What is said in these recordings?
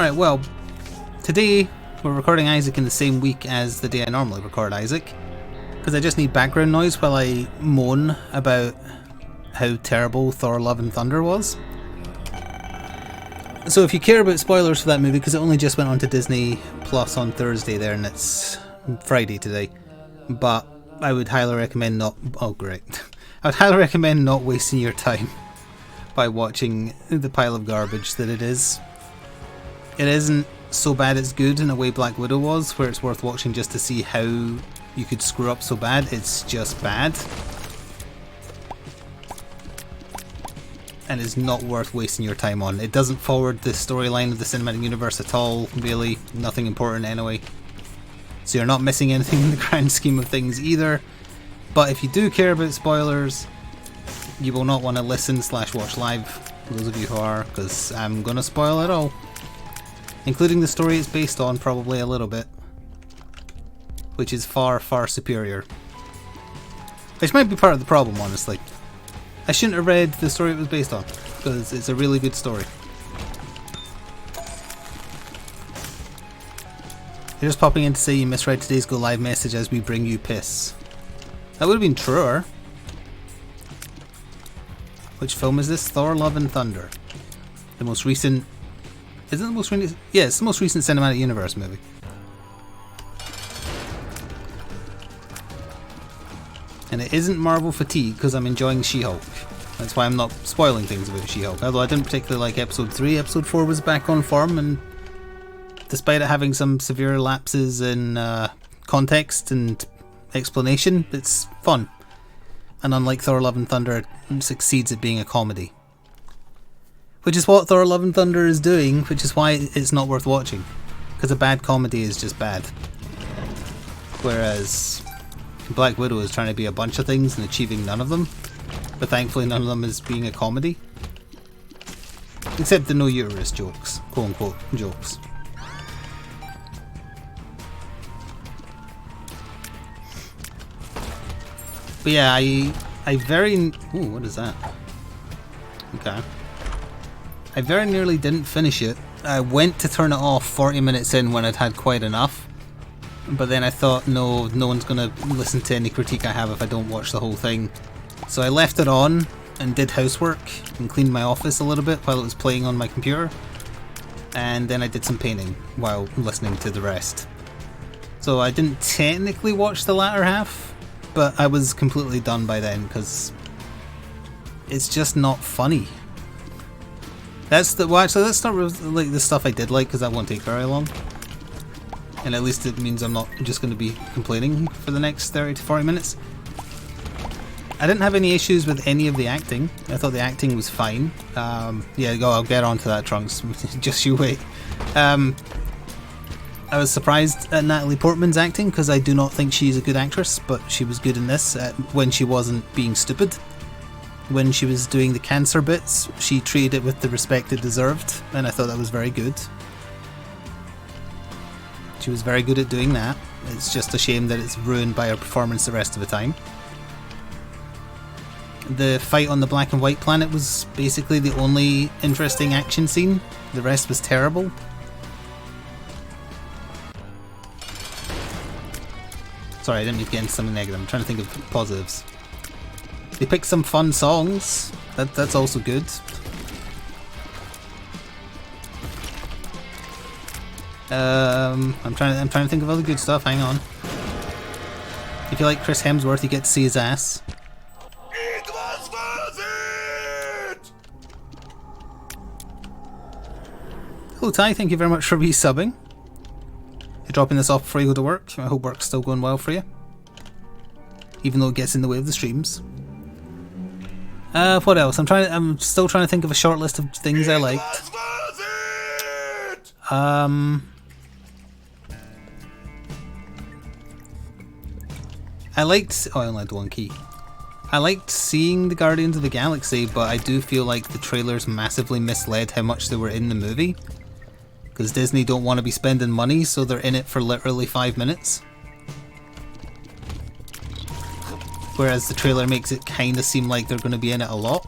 Alright, well, today we're recording Isaac in the same week as the day I normally record Isaac, because I just need background noise while I moan about how terrible Thor Love and Thunder was. So if you care about spoilers for that movie, because it only just went on to Disney Plus on Thursday there, and it's Friday today, but I would highly recommend not... Oh, great. I would highly recommend not wasting your time by watching the pile of garbage that it is. It isn't so bad it's good in a way Black Widow was, where it's worth watching just to see how you could screw up so bad. It's just bad. And it's not worth wasting your time on. It doesn't forward the storyline of the cinematic universe at all, really. Nothing important anyway. So you're not missing anything in the grand scheme of things either. But if you do care about spoilers, you will not want to listen/watch live, for those of you who are, because I'm going to spoil it all. Including the story it's based on, probably a little bit. Which is far, far superior. Which might be part of the problem, honestly. I shouldn't have read the story it was based on, because it's a really good story. You're just popping in to say you misread today's Go Live message as we bring you piss. That would have been truer. Which film is this? Thor Love and Thunder. The most recent... Is it the most recent? Yeah, it's the most recent cinematic universe movie. And it isn't Marvel fatigue because I'm enjoying She-Hulk. That's why I'm not spoiling things about She-Hulk. Although I didn't particularly like episode 3. Episode 4 was back on form, and despite it having some severe lapses in context and explanation, it's fun. And unlike Thor Love and Thunder, it succeeds at being a comedy. Which is what Thor Love and Thunder is doing, which is why it's not worth watching. Because a bad comedy is just bad. Whereas Black Widow is trying to be a bunch of things and achieving none of them. But thankfully none of them is being a comedy. Except the no uterus jokes, quote unquote jokes. But yeah, I very... Ooh, what is that? Okay. I very nearly didn't finish it. I went to turn it off 40 minutes in when I'd had quite enough. But then I thought, no one's going to listen to any critique I have if I don't watch the whole thing. So I left it on and did housework and cleaned my office a little bit while it was playing on my computer. And then I did some painting while listening to the rest. So I didn't technically watch the latter half, but I was completely done by then because it's just not funny. That's the... Well, actually, let's start with like the stuff I did like, because that won't take very long. And at least it means I'm not just going to be complaining for the next 30 to 40 minutes. I didn't have any issues with any of the acting. I thought the acting was fine. Yeah, I'll get on to that, Trunks. Just you wait. I was surprised at Natalie Portman's acting, because I do not think she's a good actress, but she was good in this when she wasn't being stupid. When she was doing the cancer bits, she treated it with the respect it deserved, and I thought that was very good. She was very good at doing that. It's just a shame that it's ruined by her performance the rest of the time. The fight on the black and white planet was basically the only interesting action scene. The rest was terrible. Sorry, I didn't mean to get into something negative. I'm trying to think of positives. They picked some fun songs. That's also good. I'm trying to think of other good stuff. Hang on. If you like Chris Hemsworth, you get to see his ass. It was worth it! Hello Ty, thank you very much for resubbing. You're dropping this off before you go to work. I hope work's still going well for you. Even though it gets in the way of the streams. What else? I'm still trying to think of a short list of things I liked. I liked... Oh, I only had one key. I liked seeing the Guardians of the Galaxy, but I do feel like the trailers massively misled how much they were in the movie. Because Disney don't want to be spending money, so they're in it for literally 5 minutes. Whereas the trailer makes it kind of seem like they're going to be in it a lot.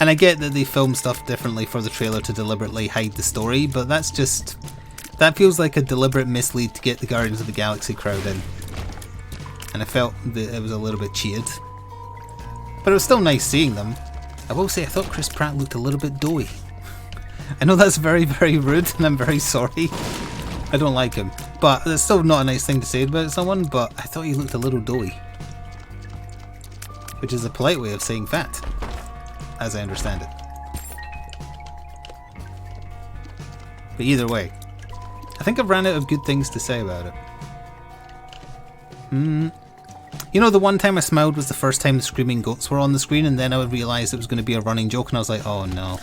And I get that they film stuff differently for the trailer to deliberately hide the story, but that's just... that feels like a deliberate mislead to get the Guardians of the Galaxy crowd in. And I felt that it was a little bit cheated. But it was still nice seeing them. I will say I thought Chris Pratt looked a little bit doughy. I know that's very, very rude, and I'm very sorry. I don't like him. But it's still not a nice thing to say about someone, but I thought he looked a little doughy. Which is a polite way of saying fat, as I understand it. But either way, I think I've ran out of good things to say about it. You know, the one time I smiled was the first time the screaming goats were on the screen, and then I would realise it was going to be a running joke, and I was like, oh no.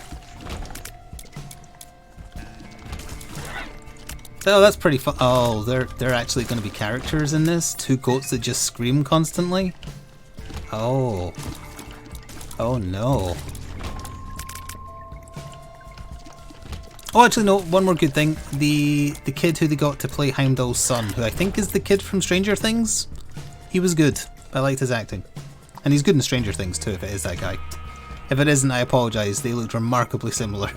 Oh, that's pretty fun. Oh, they're actually going to be characters in this? Two goats that just scream constantly? Oh. Oh no. Oh, actually no, one more good thing. The kid who they got to play Heimdall's son, who I think is the kid from Stranger Things, he was good. I liked his acting. And he's good in Stranger Things too, if it is that guy. If it isn't, I apologise, they looked remarkably similar.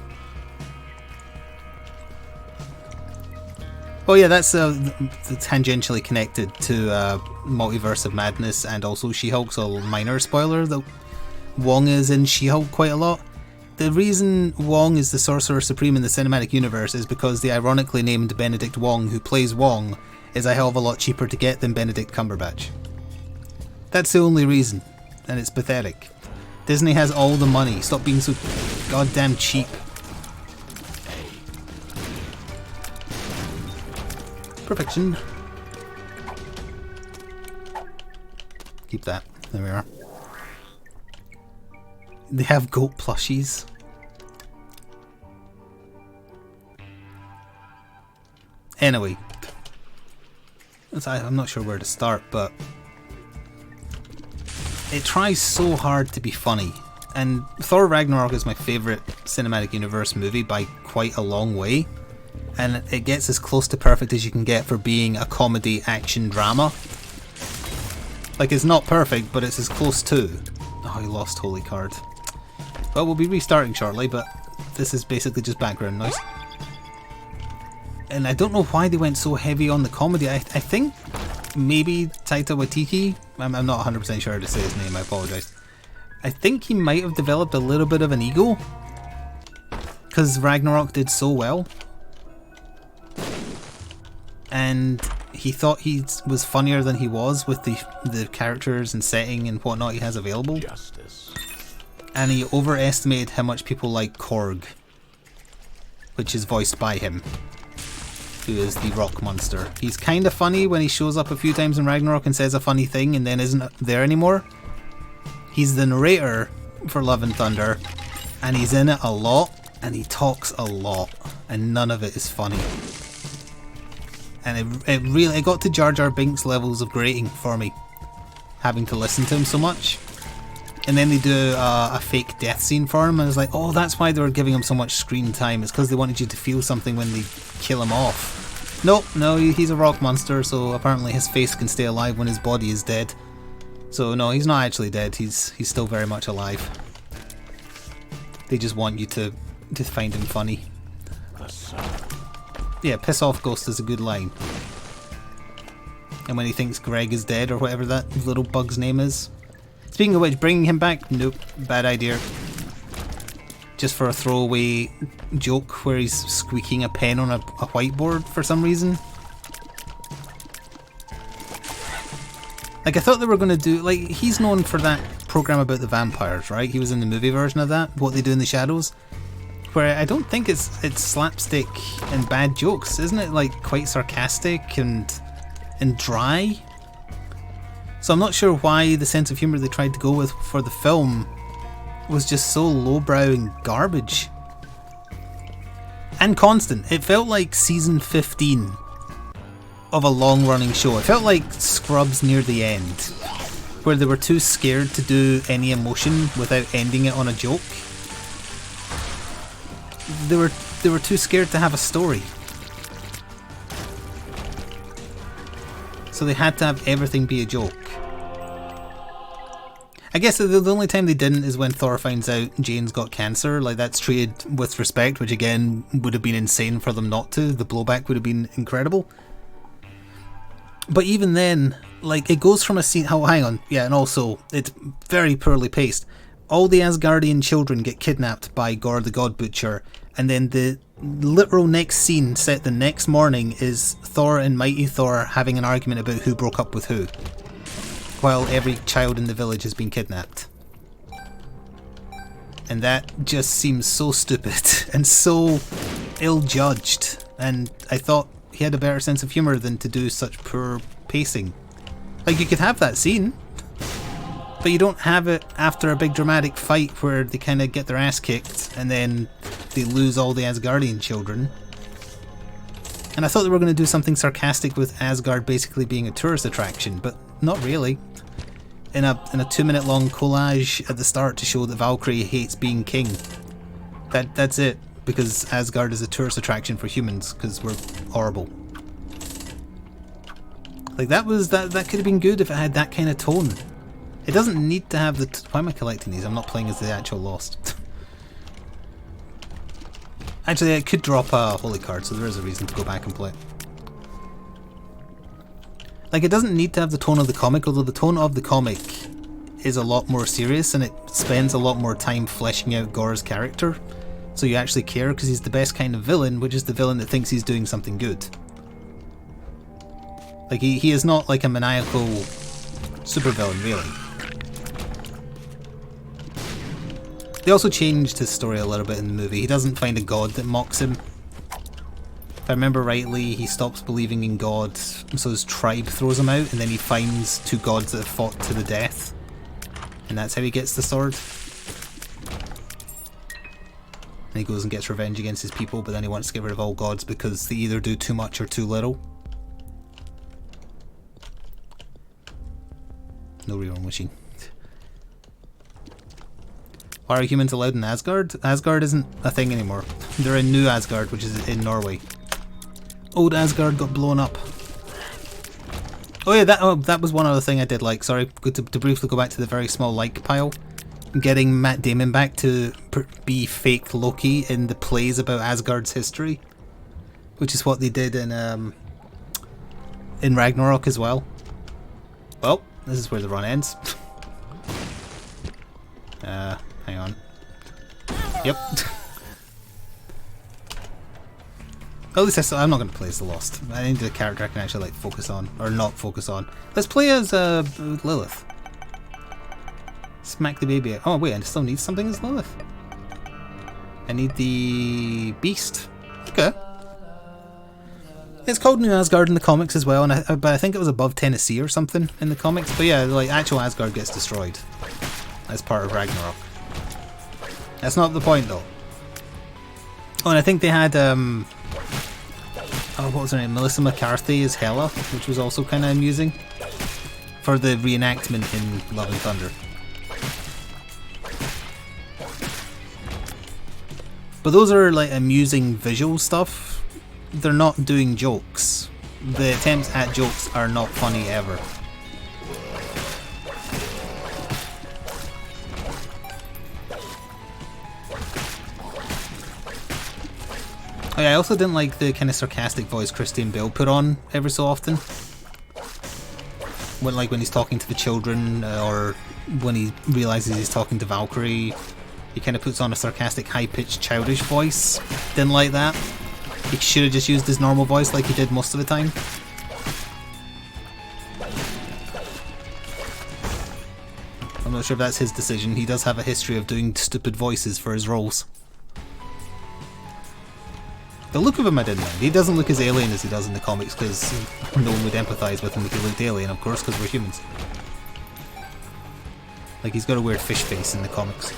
Oh yeah, that's tangentially connected to Multiverse of Madness and also She-Hulk, so a minor spoiler that Wong is in She-Hulk quite a lot. The reason Wong is the Sorcerer Supreme in the cinematic universe is because the ironically named Benedict Wong, who plays Wong, is a hell of a lot cheaper to get than Benedict Cumberbatch. That's the only reason, and it's pathetic. Disney has all the money, stop being so goddamn cheap. Perfection. Keep that. There we are. They have goat plushies. Anyway. I'm not sure where to start, but it tries so hard to be funny. And Thor Ragnarok is my favourite cinematic universe movie by quite a long way. And it gets as close to perfect as you can get for being a comedy action drama. Like, it's not perfect, but it's as close to. Oh, I lost Holy Card. Well, we'll be restarting shortly, but this is basically just background noise. And I don't know why they went so heavy on the comedy. I think maybe Taika Waititi, I'm not 100% sure how to say his name, I apologise. I think he might have developed a little bit of an ego. Because Ragnarok did so well. And he thought he was funnier than he was with the characters and setting and whatnot he has available. Justice. And he overestimated how much people like Korg, which is voiced by him, who is the rock monster. He's kind of funny when he shows up a few times in Ragnarok and says a funny thing and then isn't there anymore. He's the narrator for Love and Thunder, and he's in it a lot, and he talks a lot, and none of it is funny. And it got to Jar Jar Binks levels of grating for me, having to listen to him so much. And then they do a fake death scene for him, and I was like, oh, that's why they were giving him so much screen time. It's because they wanted you to feel something when they kill him off. Nope, no, he's a rock monster, so apparently his face can stay alive when his body is dead. So no, he's not actually dead, he's still very much alive. They just want you to find him funny. Yeah, piss off Ghost is a good line. And when he thinks Greg is dead or whatever that little bug's name is. Speaking of which, bringing him back? Nope, bad idea. Just for a throwaway joke where he's squeaking a pen on a whiteboard for some reason. Like, I thought they were going to do, like, he's known for that program about the vampires, right? He was in the movie version of that, What They Do in the Shadows. Where I don't think it's slapstick and bad jokes, isn't it? Like, quite sarcastic and dry. So I'm not sure why the sense of humour they tried to go with for the film was just so lowbrow and garbage. And constant. It felt like season 15 of a long-running show. It felt like Scrubs near the end, where they were too scared to do any emotion without ending it on a joke. They were too scared to have a story. So they had to have everything be a joke. I guess the only time they didn't is when Thor finds out Jane's got cancer. Like, that's treated with respect, which again would have been insane for them not to. The blowback would have been incredible. But even then, like, it goes from a scene... Oh, hang on. Yeah, and also, it's very poorly paced. All the Asgardian children get kidnapped by Gore the God Butcher, and then the literal next scene set the next morning is Thor and Mighty Thor having an argument about who broke up with who, while every child in the village has been kidnapped. And that just seems so stupid and so ill-judged, and I thought he had a better sense of humour than to do such poor pacing. Like, you could have that scene, but you don't have it after a big dramatic fight where they kind of get their ass kicked and then they lose all the Asgardian children. And I thought they were going to do something sarcastic with Asgard basically being a tourist attraction, but not really. In a 2-minute long collage at the start to show that Valkyrie hates being king. That's it, because Asgard is a tourist attraction for humans, because we're horrible. Like, that could have been good if it had that kind of tone. It doesn't need to have the... Why am I collecting these? I'm not playing as the actual Lost. Actually, I could drop a holy card, so there is a reason to go back and play. Like, it doesn't need to have the tone of the comic, although the tone of the comic is a lot more serious, and it spends a lot more time fleshing out Gore's character. So you actually care, because he's the best kind of villain, which is the villain that thinks he's doing something good. Like, he is not like a maniacal supervillain, really. They also changed his story a little bit in the movie. He doesn't find a god that mocks him. If I remember rightly, he stops believing in God, so his tribe throws him out, and then he finds 2 gods that have fought to the death. And that's how he gets the sword. And he goes and gets revenge against his people, but then he wants to get rid of all gods because they either do too much or too little. No rerun machine. Why are humans allowed in Asgard? Asgard isn't a thing anymore. They're in New Asgard, which is in Norway. Old Asgard got blown up. Oh yeah, that was one other thing I did like. Sorry, to briefly go back to the very small like pile. Getting Matt Damon back to be fake Loki in the plays about Asgard's history, which is what they did in Ragnarok as well. Well, this is where the run ends. Hang on. Yep. At least I'm not going to play as the Lost. I need a character I can actually like focus on, or not focus on. Let's play as Lilith. Smack the baby out. Oh wait, I still need something as Lilith. I need the Beast. Okay. It's called New Asgard in the comics as well, but I think it was above Tennessee or something in the comics. But yeah, like actual Asgard gets destroyed as part of Ragnarok. That's not the point though. Oh, and I think they had what was her name? Melissa McCarthy as Hela, which was also kind of amusing for the reenactment in Love and Thunder. But those are like amusing visual stuff. They're not doing jokes. The attempts at jokes are not funny ever. Oh yeah, I also didn't like the kind of sarcastic voice Christian Bale put on every so often. When he's talking to the children, or when he realises he's talking to Valkyrie, he kind of puts on a sarcastic, high-pitched, childish voice. Didn't like that. He should have just used his normal voice like he did most of the time. I'm not sure if that's his decision. He does have a history of doing stupid voices for his roles. The look of him I didn't mind. He doesn't look as alien as he does in the comics because no one would empathise with him if he looked alien, of course, because we're humans. Like, he's got a weird fish face in the comics.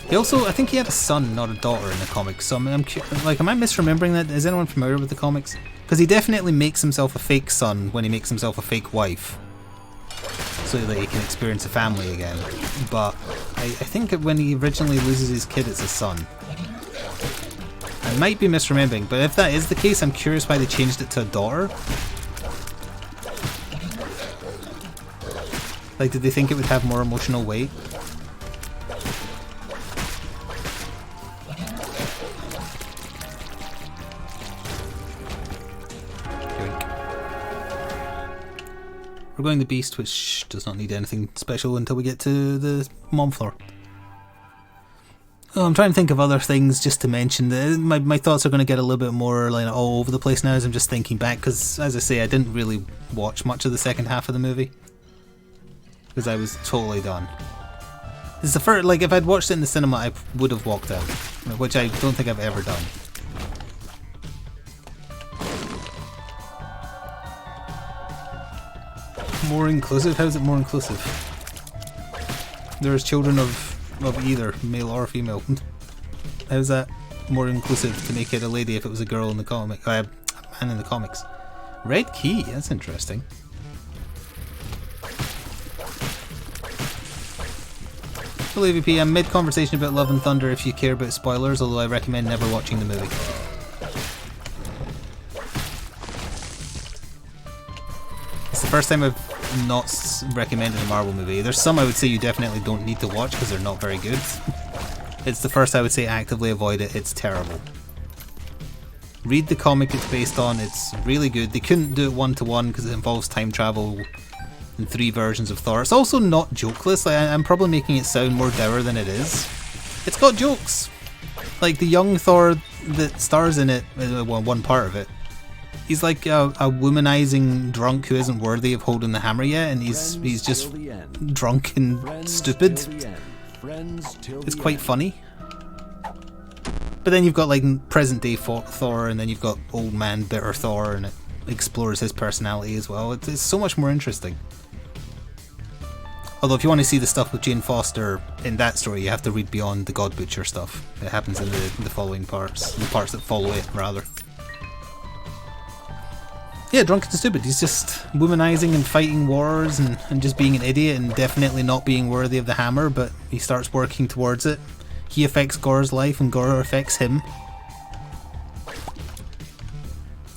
He also, I think he had a son, not a daughter in the comics, so am I misremembering that? Is anyone familiar with the comics? Because he definitely makes himself a fake son when he makes himself a fake wife, so that he can experience a family again. But I think when he originally loses his kid, it's a son. I might be misremembering, but if that is the case, I'm curious why they changed it to a daughter. Like, did they think it would have more emotional weight? We're going to Beast, which does not need anything special until we get to the mom floor. Oh, I'm trying to think of other things just to mention. My thoughts are going to get a little bit more like all over the place now as I'm just thinking back, because as I say, I didn't really watch much of the second half of the movie because I was totally done. This is the first, like, if I'd watched it in the cinema, I would have walked out, which I don't think I've ever done. More inclusive? How is it more inclusive? There's children of either male or female. How's that more inclusive to make it a lady if it was a girl in the comic? A man in the comics. Red key, that's interesting. Hello AVP, I'm mid-conversation about Love and Thunder if you care about spoilers, although I recommend never watching the movie. It's the first time I've not recommended a Marvel movie. There's some I would say you definitely don't need to watch because they're not very good. It's the first I would say actively avoid it, it's terrible. Read the comic it's based on, it's really good. They couldn't do it one-to-one because it involves time travel and 3 versions of Thor. It's also not jokeless, like, I'm probably making it sound more dour than it is. It's got jokes. Like the young Thor that stars in it, well, one part of it, he's like a womanizing drunk who isn't worthy of holding the hammer yet, and he's just drunk and stupid. It's quite funny. But then you've got like present day Thor, and then you've got old man bitter Thor, and it explores his personality as well. It's so much more interesting. Although if you want to see the stuff with Jane Foster in that story, you have to read beyond the God Butcher stuff. It happens in the following parts, the parts that follow it rather. Yeah, drunk and stupid. He's just womanizing and fighting wars and just being an idiot and definitely not being worthy of the hammer, but he starts working towards it. He affects Gor's life and Gor affects him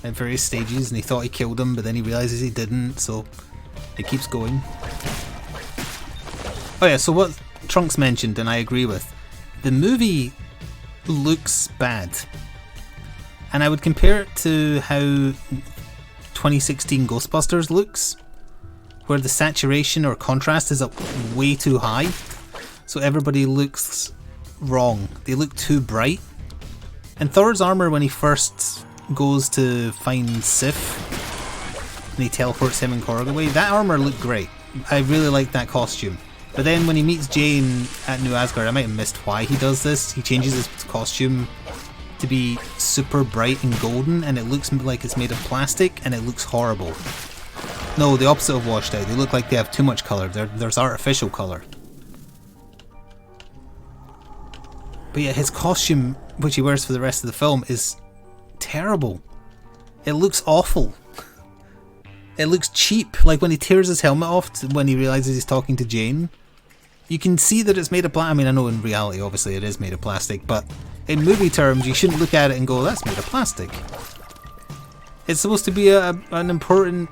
at various stages, and he thought he killed him, but then he realizes he didn't, so it keeps going. Oh yeah, so what Trunks mentioned, and I agree with, the movie looks bad. And I would compare it to how 2016 Ghostbusters looks, where the saturation or contrast is up way too high, so everybody looks wrong. They look too bright. And Thor's armor, when he first goes to find Sif and he teleports him and Korg away, that armor looked great. I really like that costume. But then when he meets Jane at New Asgard, I might have missed why he does this. He changes his costume to be super bright and golden, and it looks like it's made of plastic, and it looks horrible. No, the opposite of washed out. They look like they have too much colour. There's artificial colour. But yeah, his costume, which he wears for the rest of the film, is terrible. It looks awful. It looks cheap. Like when he tears his helmet off when he realises he's talking to Jane, you can see that it's made of plastic. I mean, I know in reality, obviously, it is made of plastic, but in movie terms, you shouldn't look at it and go, that's made of plastic. It's supposed to be an important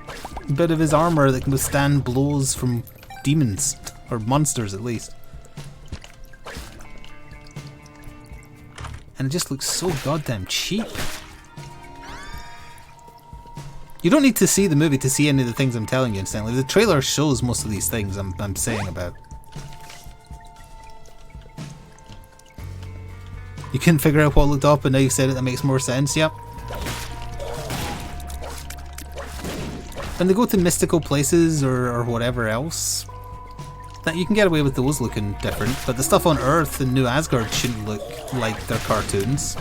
bit of his armour that can withstand blows from demons, or monsters at least. And it just looks so goddamn cheap. You don't need to see the movie to see any of the things I'm telling you, incidentally. The trailer shows most of these things I'm saying about. You couldn't figure out what looked up, and now you said it, that makes more sense, yep. When they go to mystical places or whatever else, that you can get away with those looking different, but the stuff on Earth and New Asgard shouldn't look like they're cartoons.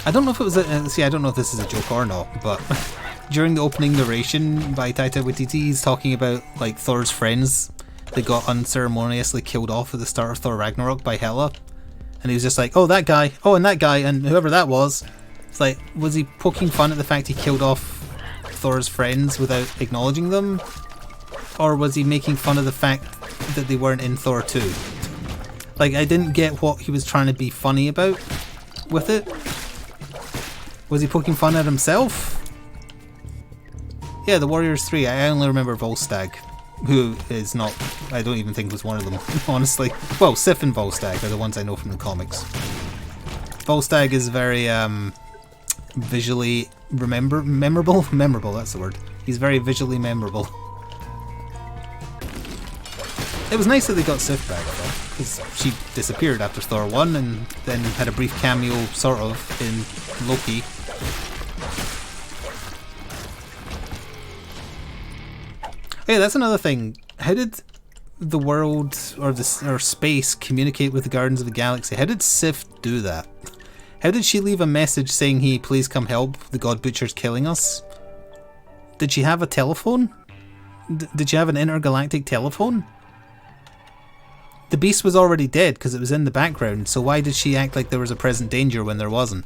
I don't know if it was I don't know if this is a joke or not, but during the opening narration by Taika Waititi, he's talking about like Thor's friends that got unceremoniously killed off at the start of Thor Ragnarok by Hela, and he was just like, oh, that guy, oh, and that guy, and whoever that was. It's like, was he poking fun at the fact he killed off Thor's friends without acknowledging them, or was he making fun of the fact that they weren't in Thor 2? Like, I didn't get what he was trying to be funny about with it? Was he poking fun at himself? Yeah, the Warriors 3. I only remember Volstagg, who is not... I don't even think was one of them, honestly. Well, Sif and Volstagg are the ones I know from the comics. Volstagg is very visually memorable? Memorable, that's the word. He's very visually memorable. It was nice that they got Sif back, though, because she disappeared after Thor 1 and then had a brief cameo, sort of, in Loki. Hey, that's another thing. How did the world or space communicate with the Guardians of the Galaxy? How did Sif do that? How did she leave a message saying, "Hey, please come help, the God Butcher's killing us"? Did she have a telephone? Did she have an intergalactic telephone? The Beast was already dead because it was in the background, so why did she act like there was a present danger when there wasn't?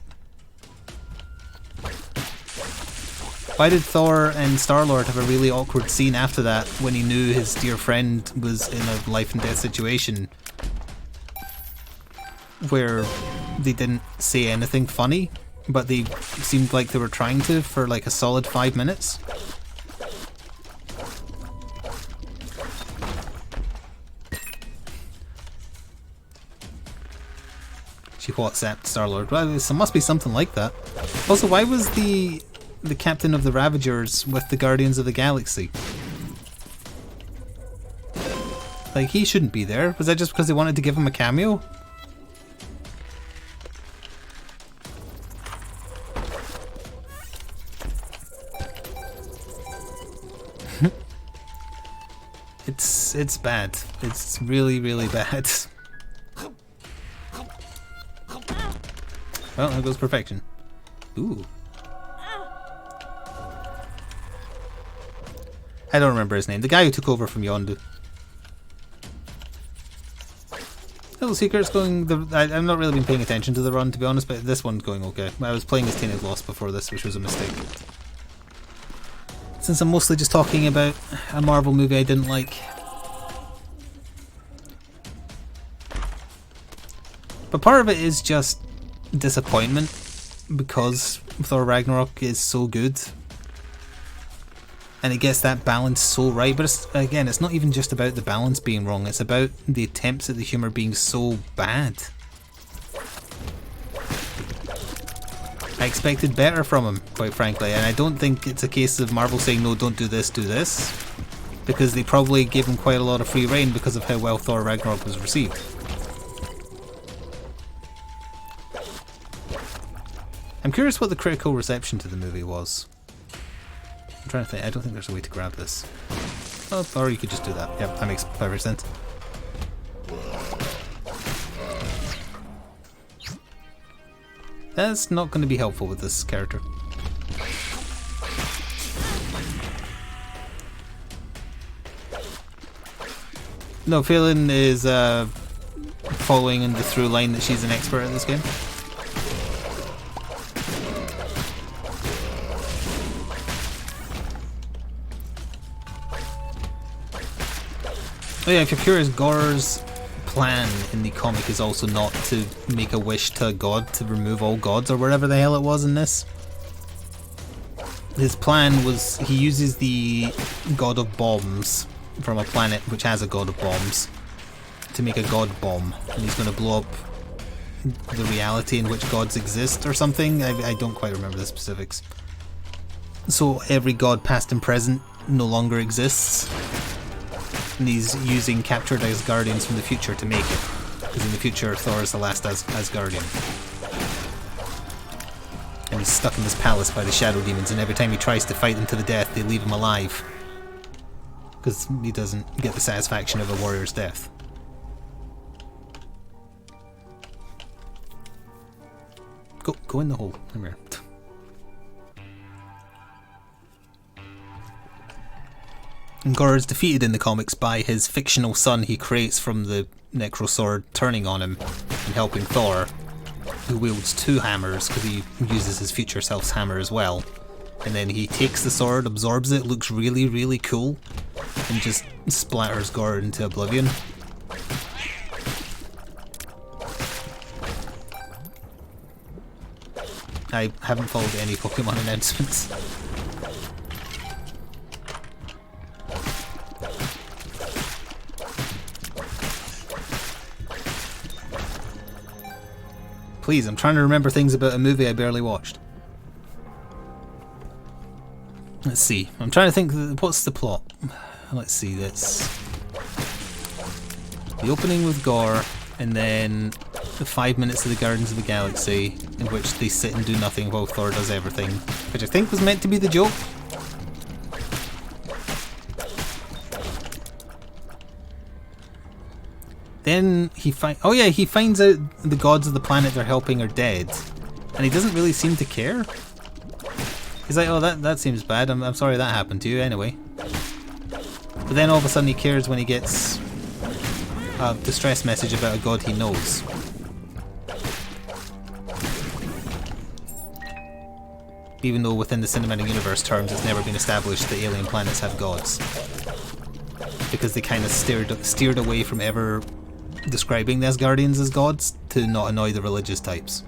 Why did Thor and Star-Lord have a really awkward scene after that when he knew his dear friend was in a life and death situation where they didn't say anything funny, but they seemed like they were trying to for like a solid 5 minutes? She WhatsApped Star-Lord. Well, there must be something like that. Also, why was the captain of the Ravagers with the Guardians of the Galaxy? Like, he shouldn't be there. Was that just because they wanted to give him a cameo? It's bad. It's really, really bad. Well, there goes perfection. Ooh. I don't remember his name. The guy who took over from Yondu. Little Secret's going... I've not really been paying attention to the run, to be honest, but this one's going okay. I was playing as Tainted Lost before this, which was a mistake. Since I'm mostly just talking about a Marvel movie I didn't like. But part of it is just disappointment because Thor Ragnarok is so good. And it gets that balance so right, but it's not even just about the balance being wrong, it's about the attempts at the humour being so bad. I expected better from him, quite frankly, and I don't think it's a case of Marvel saying, no, don't do this, because they probably gave him quite a lot of free rein because of how well Thor Ragnarok was received. I'm curious what the critical reception to the movie was. I'm trying to think. I don't think there's a way to grab this. Oh, or you could just do that. Yep, that makes perfect sense. That's not going to be helpful with this character. No, Phelan is following in the through line that she's an expert at this game. Oh yeah, if you're curious, Gore's plan in the comic is also not to make a wish to a god to remove all gods or whatever the hell it was in this. His plan was he uses the god of bombs from a planet which has a god of bombs to make a god bomb, and he's going to blow up the reality in which gods exist or something. I don't quite remember the specifics. So every god past and present no longer exists. And he's using captured Asgardians from the future to make it. Because in the future, Thor is the last Asgardian. And he's stuck in this palace by the shadow demons, and every time he tries to fight them to the death, they leave him alive. Because he doesn't get the satisfaction of a warrior's death. Go in the hole. Come here. And Gore is defeated in the comics by his fictional son he creates from the Necro Sword turning on him and helping Thor, who wields 2 hammers because he uses his future self's hammer as well. And then he takes the sword, absorbs it, looks really, really cool, and just splatters Gore into oblivion. I haven't followed any Pokemon announcements. Please, I'm trying to remember things about a movie I barely watched. Let's see. I'm trying to think, what's the plot? Let's see, that's the opening with Gore, and then the 5 minutes of the Guardians of the Galaxy, in which they sit and do nothing while Thor does everything, which I think was meant to be the joke. Then he he finds out the gods of the planet they're helping are dead, and he doesn't really seem to care. He's like, oh, that seems bad. I'm sorry that happened to you anyway. But then all of a sudden he cares when he gets a distress message about a god he knows. Even though within the cinematic universe terms it's never been established that alien planets have gods. Because they kind of steered away from ever describing the Asgardians as gods to not annoy the religious types.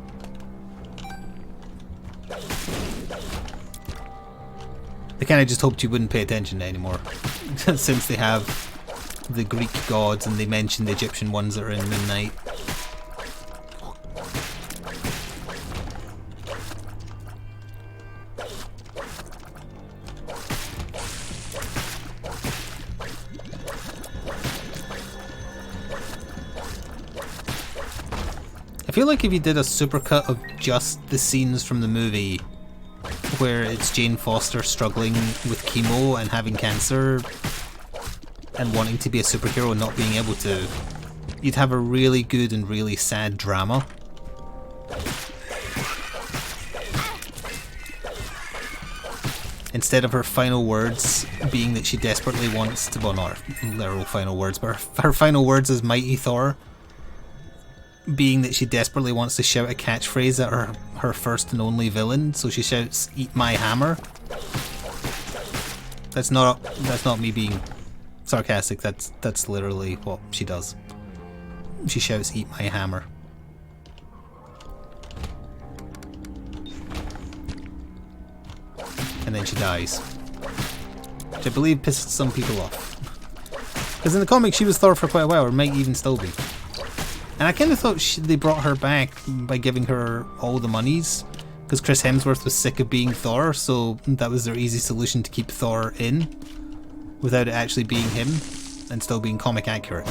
They kind of just hoped you wouldn't pay attention anymore. Since they have the Greek gods and they mention the Egyptian ones that are in Moon Knight. I feel like if you did a supercut of just the scenes from the movie where it's Jane Foster struggling with chemo and having cancer and wanting to be a superhero and not being able to, you'd have a really good and really sad drama. Instead of her final words being that she desperately wants to, well, not her literal final words, but her final words as Mighty Thor being that she desperately wants to shout a catchphrase at her first and only villain, so she shouts, "Eat my hammer." That's not me being sarcastic, that's literally what she does. She shouts, "Eat my hammer." And then she dies. Which I believe pissed some people off. Because in the comic she was Thor for quite a while, or might even still be. And I kind of thought they brought her back by giving her all the monies, because Chris Hemsworth was sick of being Thor, so that was their easy solution to keep Thor in, without it actually being him, and still being comic accurate.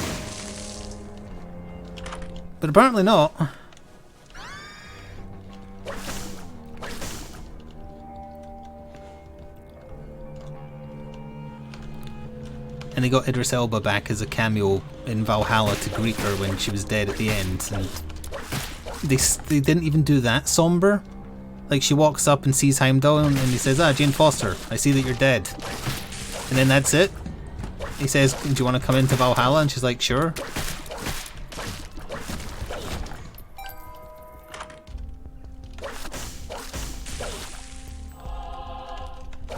But apparently not. And they got Idris Elba back as a cameo in Valhalla to greet her when she was dead at the end. And they didn't even do that somber. Like, she walks up and sees Heimdall and he says, "Ah, Jane Foster, I see that you're dead." And then that's it. He says, "Do you want to come into Valhalla?" And she's like, "Sure."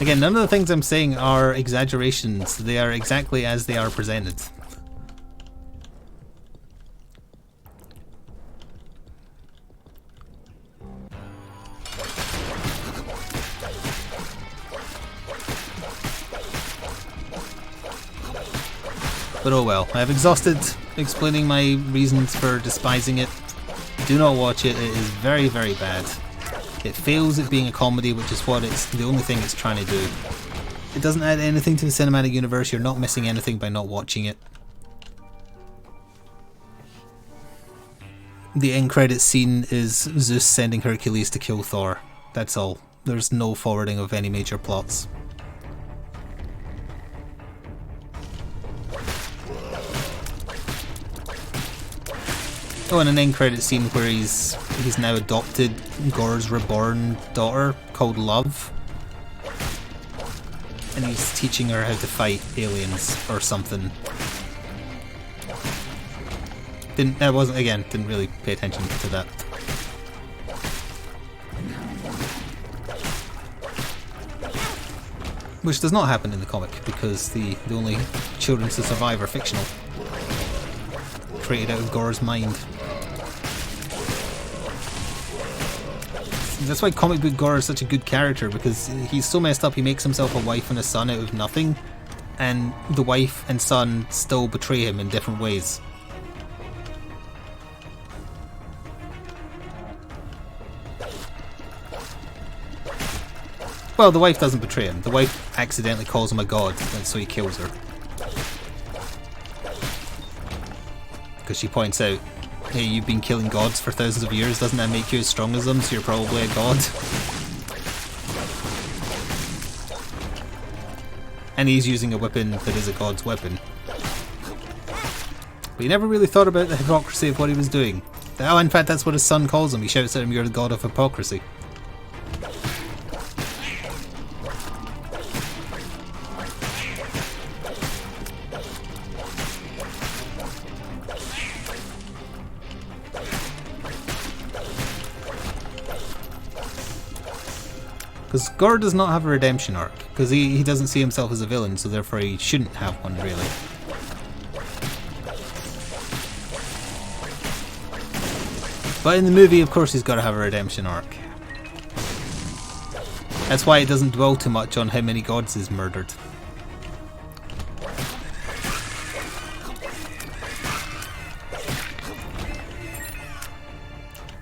Again, none of the things I'm saying are exaggerations. They are exactly as they are presented. But oh well, I have exhausted explaining my reasons for despising it. Do not watch it, it is very, very bad. It fails at being a comedy, which is what it's the only thing it's trying to do. It doesn't add anything to the cinematic universe, you're not missing anything by not watching it. The end credits scene is Zeus sending Hercules to kill Thor. That's all. There's no forwarding of any major plots. Oh, and an end credit scene where he's now adopted Gore's reborn daughter called Love, and he's teaching her how to fight aliens or something. Didn't really pay attention to that. Which does not happen in the comic because the only children to survive are fictional, created out of Gore's mind. That's why comic book Gore is such a good character, because he's so messed up. He makes himself a wife and a son out of nothing, and the wife and son still betray him in different ways. Well, the wife doesn't betray him. The wife accidentally calls him a god, and so he kills her. Because she points out, hey, you've been killing gods for thousands of years, doesn't that make you as strong as them, so you're probably a god? And he's using a weapon that is a god's weapon. But he never really thought about the hypocrisy of what he was doing. Oh, in fact, that's what his son calls him. He shouts at him, you're the god of hypocrisy. Because Gore does not have a redemption arc, because he doesn't see himself as a villain, so therefore he shouldn't have one, really. But in the movie, of course, he's got to have a redemption arc. That's why it doesn't dwell too much on how many gods is murdered.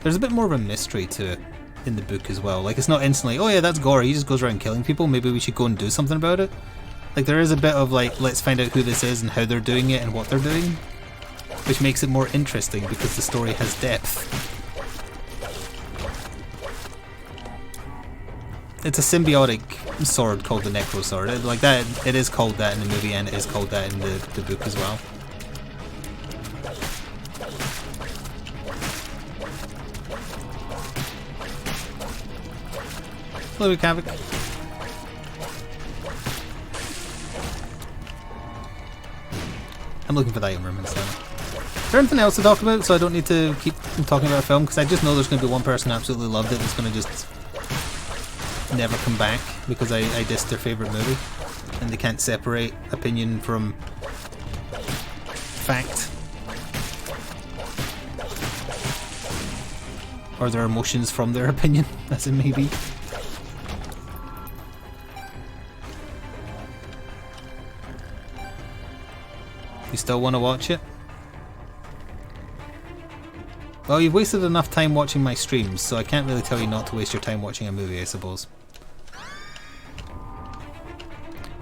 There's a bit more of a mystery to it in the book as well. Like, it's not instantly, oh yeah, that's Gore, he just goes around killing people, maybe we should go and do something about it. Like, there is a bit of like, let's find out who this is and how they're doing it and what they're doing, which makes it more interesting because the story has depth. It's a symbiotic sword called the Necro Sword. Like that, it is called that in the movie and it is called that in the book as well. Hello, Havoc. I'm looking for the item room instead. Is there anything else to talk about, so I don't need to keep talking about a film? Because I just know there's going to be one person who absolutely loved it that's going to just never come back because I dissed their favourite movie. And they can't separate opinion from fact. Or their emotions from their opinion, as it may be. You still want to watch it? Well, you've wasted enough time watching my streams, so I can't really tell you not to waste your time watching a movie, I suppose.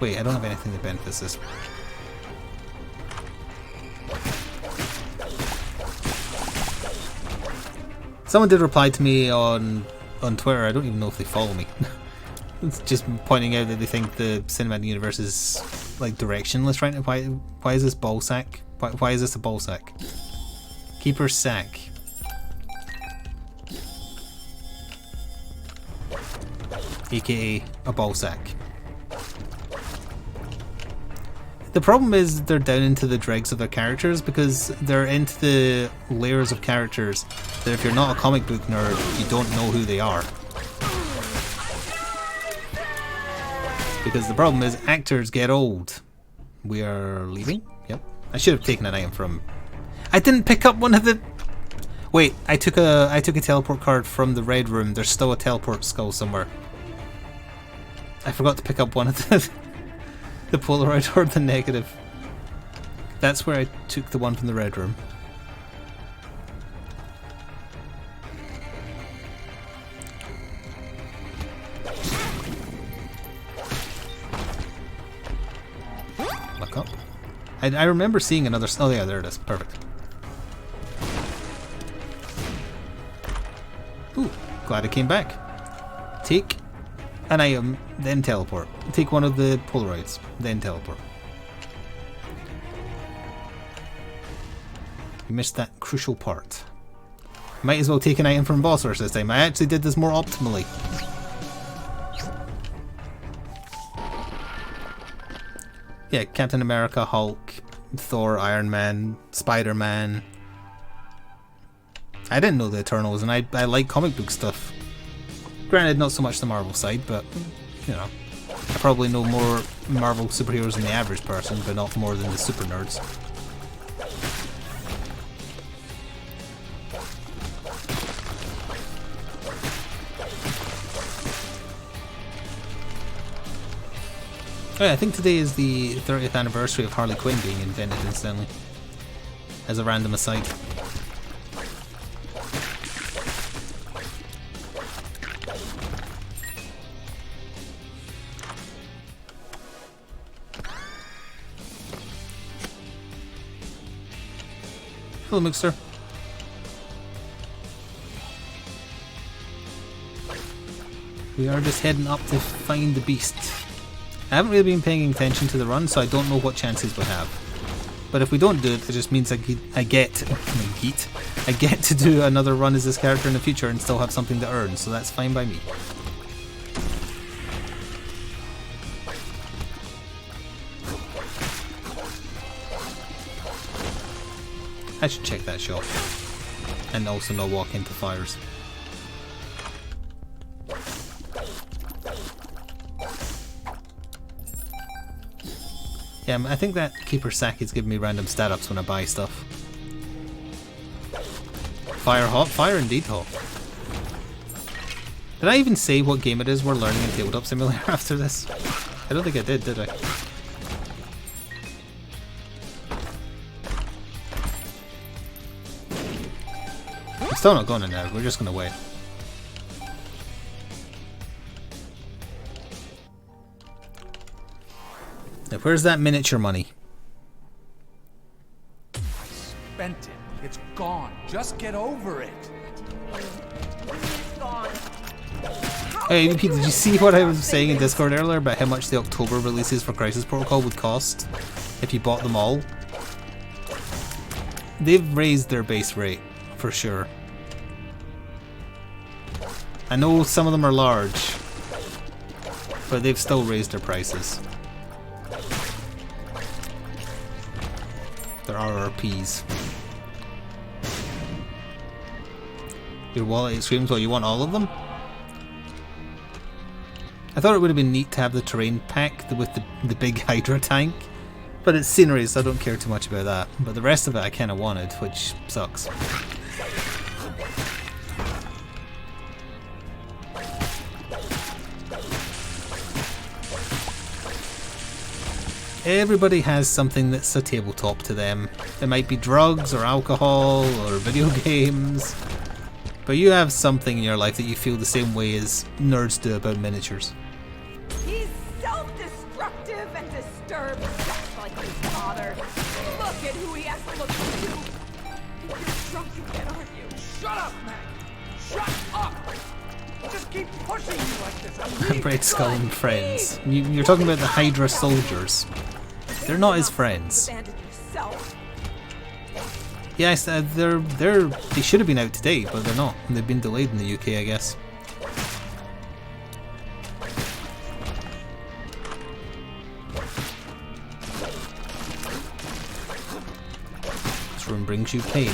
Wait, I don't have anything that benefits this. Someone did reply to me on Twitter. I don't even know if they follow me. It's just pointing out that they think the cinematic universe is like directionless right now. Why is this ball sack? Why is this a ball sack? Keeper's sack. AKA a ball sack. The problem is they're down into the dregs of their characters because they're into the layers of characters that if you're not a comic book nerd, you don't know who they are. Because the problem is actors get old. We are leaving? Yep. I should have taken an item from... I didn't pick up one of the... Wait, I took a teleport card from the red room. There's still a teleport skull somewhere. I forgot to pick up one of the Polaroid or the negative. That's where I took the one from the red room. Look up. I remember seeing another... Oh yeah, there it is. Perfect. Ooh, glad I came back. Take an item, then teleport. Take one of the Polaroids, then teleport. You missed that crucial part. Might as well take an item from boss rush this time. I actually did this more optimally. Yeah, Captain America, Hulk, Thor, Iron Man, Spider-Man. I didn't know the Eternals, and I like comic book stuff. Granted, not so much the Marvel side, but, you know. I probably know more Marvel superheroes than the average person, but not more than the super nerds. Oh yeah, I think today is the 30th anniversary of Harley Quinn being invented, incidentally. As a random aside. Hello, Mixer. We are just heading up to find the beast. I haven't really been paying attention to the run, so I don't know what chances we have. But if we don't do it, it just means I get to do another run as this character in the future and still have something to earn, so that's fine by me. I should check that shop. And also not walk into fires. Yeah, I think that Keeper's Sack is giving me random stat ups when I buy stuff. Fire hot? Fire indeed hot. Did I even say what game it is we're learning in Tabletop Simulator after this? I don't think I did I? I'm still not going in there, we're just gonna wait. Now, where's that miniature money? Spent it. It's gone. Just get over it. It's gone. Hey, did you see what I was saying in Discord earlier about how much the October releases for Crisis Protocol would cost if you bought them all? They've raised their base rate, for sure. I know some of them are large, but they've still raised their prices. They're RRPs. Your wallet screams, well, you want all of them? I thought it would have been neat to have the terrain pack with the big Hydra tank, but it's scenery, so I don't care too much about that. But the rest of it I kind of wanted, which sucks. Everybody has something that's a tabletop to them. It might be drugs or alcohol or video games, but you have something in your life that you feel the same way as nerds do about miniatures. He's self-destructive and disturbed just like his father. Look at who he has to look up to. You're drunk again, aren't you? Shut up, Mac. Shut up. Just keep pushing me like this. I'm Red Skull and friends. You're talking about the Hydra soldiers. They're not his friends. Abandon yourself. Yes, they should have been out today, but they're not. They've been delayed in the UK, I guess. This room brings you pain.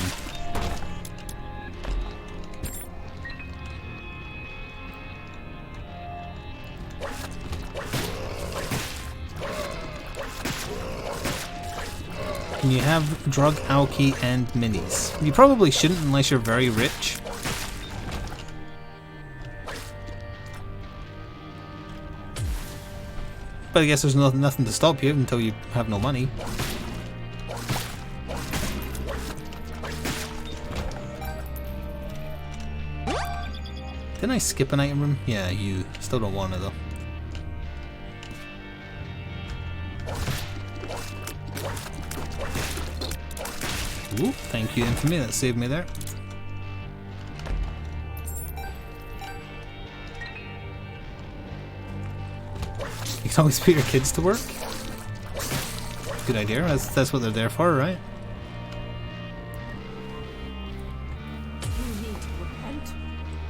Can you have drug, alky, and minis? You probably shouldn't unless you're very rich. But I guess there's nothing to stop you until you have no money. Didn't I skip an item room? Yeah, you still don't want it though. Ooh, thank you, Infamy, that saved me there. You can always put your kids to work. Good idea, that's what they're there for, right? You need to repent.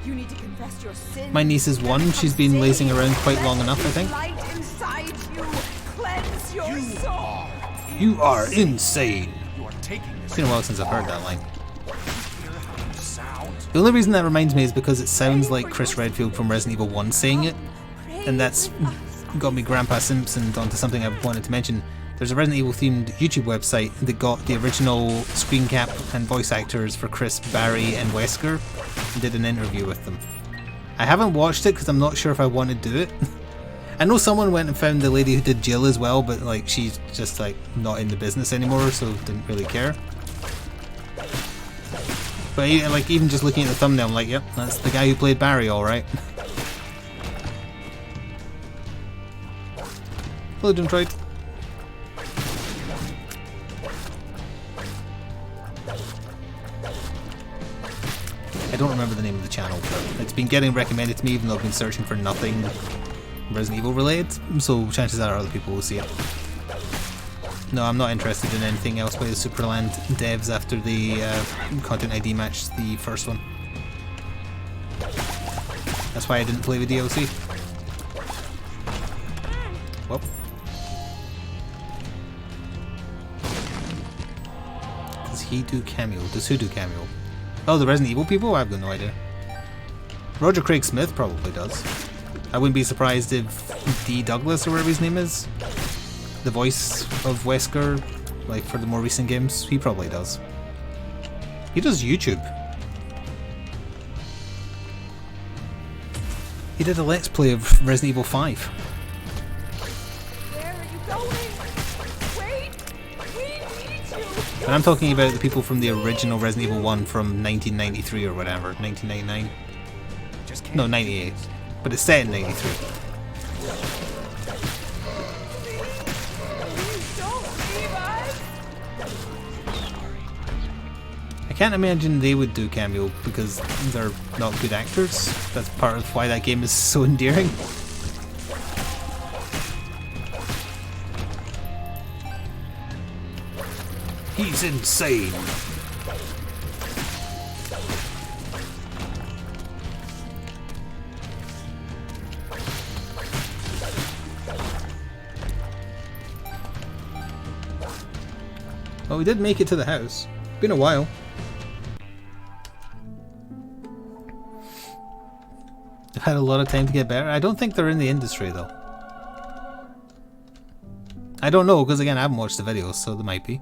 You need to confess your sins. My niece is one, she's been lazing around quite long enough, I think. Light inside you. Cleanse your soul. You are insane! You are taking this. It's been a while since I've heard that line. Hear how you sound. The only reason that reminds me is because it sounds like Chris Redfield from Resident Evil 1 saying it, and that's got me Grandpa Simpson onto something I wanted to mention. There's a Resident Evil themed YouTube website that got the original screen cap and voice actors for Chris, Barry and Wesker and did an interview with them. I haven't watched it because I'm not sure if I want to do it. I know someone went and found the lady who did Jill as well, but like she's just like not in the business anymore, so didn't really care. But like even just looking at the thumbnail, I'm like, yep, that's the guy who played Barry, all right. Hello, Detroit. I don't remember the name of the channel, but it's been getting recommended to me even though I've been searching for nothing Resident Evil related, so chances are other people will see it. No, I'm not interested in anything else by the Superland devs after the Content ID match, the first one. That's why I didn't play the DLC. Well. Does he do cameo? Does who do cameo? Oh, the Resident Evil people? I've got no idea. Roger Craig Smith probably does. I wouldn't be surprised if D. Douglas, or whatever his name is, the voice of Wesker, like for the more recent games, he probably does. He does YouTube. He did a Let's Play of Resident Evil 5. Where are you going? Wait! We need you! And I'm talking about the people from the original Resident Evil 1 from 1993 or whatever, 1999. No, 98. But it's set in 93. I can't imagine they would do cameo because they're not good actors. That's part of why that game is so endearing. He's insane. Well, we did make it to the house. Been a while. I've had a lot of time to get better. I don't think they're in the industry though. I don't know, because again I haven't watched the videos, so there might be.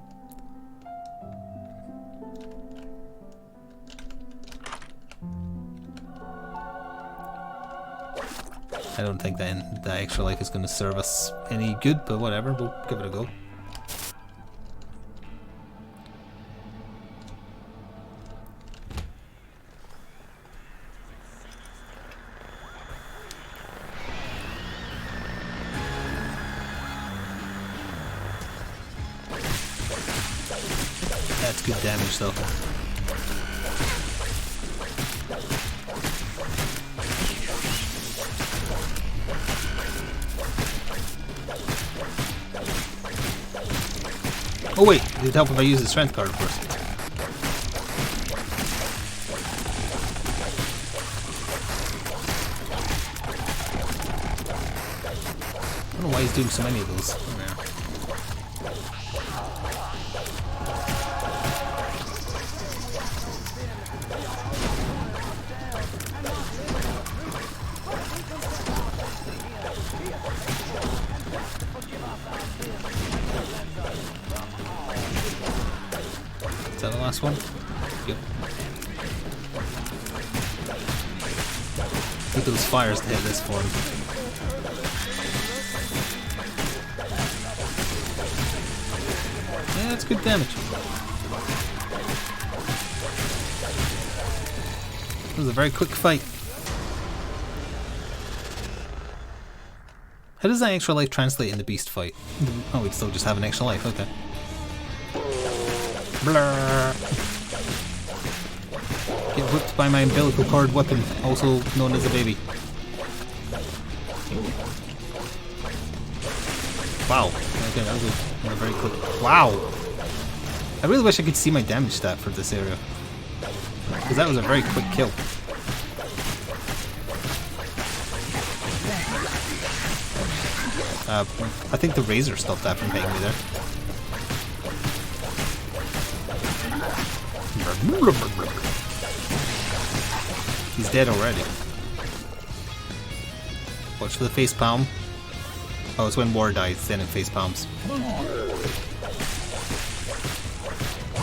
I don't think that Extra Life is going to serve us any good, but whatever, we'll give it a go. That's good damage though. Oh wait, it'd help if I use the strength card first. I don't know why he's doing so many of those. Oh, yeah. Is that the last one? Yep. Need those fires to hit this for him. Yeah, that's good damage. It was a very quick fight. How does that extra life translate in the beast fight? Oh, we still just have an extra life, okay. Blur. Get whipped by my umbilical cord weapon, also known as a baby. Wow. Okay, that was a very quick. Wow. I really wish I could see my damage stat for this area, because that was a very quick kill. I think the razor stopped that from hitting me there. He's dead already. Watch for the face palm. Oh, it's when War dies, then it face palms.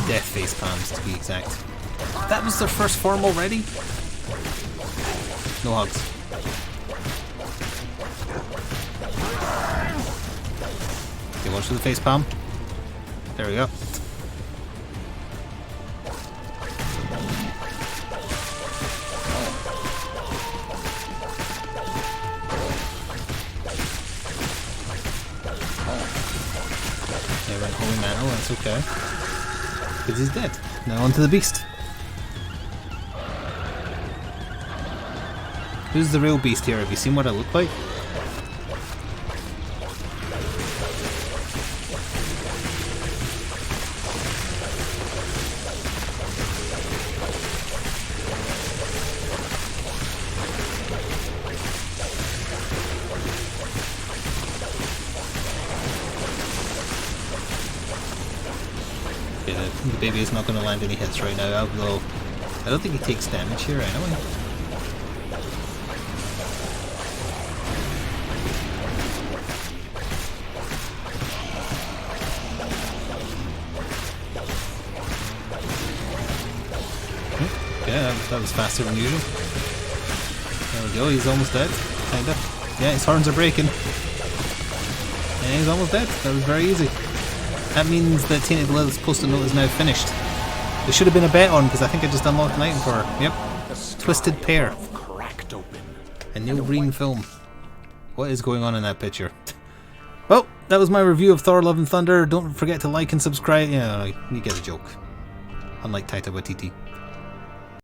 Death face palms, to be exact. That was their first form already? No hugs. Okay, watch for the face palm. There we go. Yeah, right, holy man. Oh, that's okay. Because he's dead. Now onto the beast. Who's the real beast here? Have you seen what I look like? Okay, the baby is not going to land any hits right now, although I don't think he takes damage here anyway. Yeah, that was faster than usual. There we go, he's almost dead. Kinda. Yeah, his horns are breaking. And he's almost dead. That was very easy. That means that Tainted Lilith's post-it note is now finished. There should have been a bet on, because I think I just unlocked an item for her. Yep. Twisted Pear. Cracked open. A new green film. What is going on in that picture? Well, that was my review of Thor Love and Thunder. Don't forget to like and subscribe. Yeah, you get a joke. Unlike Taika Waititi.